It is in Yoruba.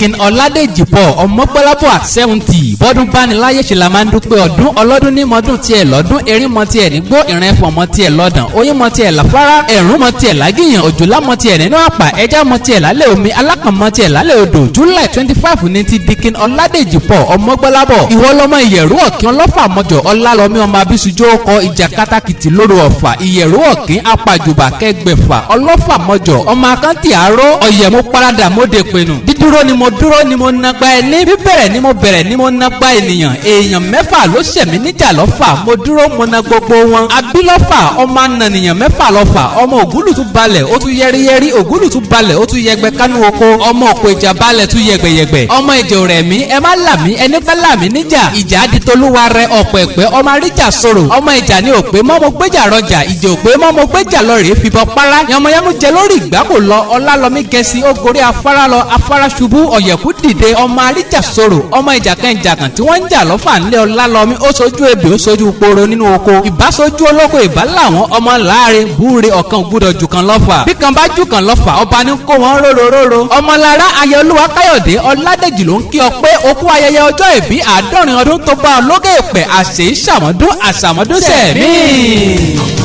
Dikin Ọládèjì Paul ọmọgbọ́lábọ̀ at 70 bọ́dún báni láyé ṣe la máa ń dúpẹ́ ọdún ọlọ́dún ní mọ́dún tiẹ̀ lọ́dún erin mọ́ tiẹ̀ nígbó ìrìn ẹ̀fọ́ mọ́ tiẹ̀ lọ́dàn oyin mọ́ tiẹ̀ láfárá ẹ̀rún mọ́ tiẹ̀ lágìyàn òjòlá mọ́ tiẹ̀ nínú àpà ẹja mọ́ tiẹ̀ lálẹ́ omi alákàn mọ́ tiẹ̀ lálẹ́ odò July 25 ní ti Dikin Ọládèjì Paul ọmọgbọ́lábọ̀ ìwọ lọ́mọ Iyero Ọ̀kín Olofa Mojo ọlálọ́mí ọmọ abisujo ọkọ̀ ìjà kátàkìtì lóru ọ̀fà Iyero Ọ̀kín apàjùbà kẹgbẹ̀fà Olofa Mojo ọmọ akántì àárọ̀ ọ̀yẹ̀ mo parada mo dé pinnu dídúró ni mo dúró ni mo nàgbà ẹni bíbẹ̀rẹ̀ ni mo bẹ̀rẹ̀ ni mo nàgbà ènìyàn èèyàn mẹ́fà ló ṣẹ̀mí níjà lọ́fà mo dúró mo na gbogbo wọn abilọ́fà ọmọ anànìyàn mẹ́fà lọ́fà ọmọ ògúlùtú balẹ̀ ó tún yẹ́rìyẹ́rì ògúlùtú balẹ̀ ó tún yẹgbẹ́ kánú oko ọmọ òkò ìjà balẹ̀ tún yẹgbẹ̀yẹgbẹ̀ ọmọ ìjà rẹ̀ mí ẹ má là mí ẹni fẹ́ là mí níjà ìjà aditolúwa rẹ ọ̀pọ̀ ẹ̀pẹ́ ọmọ aríjà sọ̀rọ̀ ọmọ ìjà ni òpè mọ́ mo gbéjà rọjà ìjà òpè mọ́ mo gbéjà lọ rèé fìbọn para yànmọ́yánmú jẹ lórí ìgbà kò lọ ọlálọ́mí gẹ̀ẹ́sì ó gorí afárá lọ afárá ṣubú ọ̀yẹ̀kú dìde ọmọ aríjà sọ̀rọ̀ ọmọ ìjàkàn tí wọ́n ń jà lọ́fà ńlẹ̀ ọlálọ́mí ó sojú ebè ó sojú poro nínú oko ìbásojú olóko ìbá làwọn ọmọ láàrin búre ọ̀kan gbúdọ̀ jù kan lọ́fà bí kan bá jù kan lọ́fà ọba ní kó wọn róróróró ọmọlára ayọ̀olúwa káyọ̀dé ọládèjì ló ń kí ọ pé okú ayẹyẹ ọjọ́ ìbí 70 ọdún tó bá ọ lókè pẹ̀ àṣẹ ìṣàmọ́dún àṣàmọ́dún sẹ̀mí.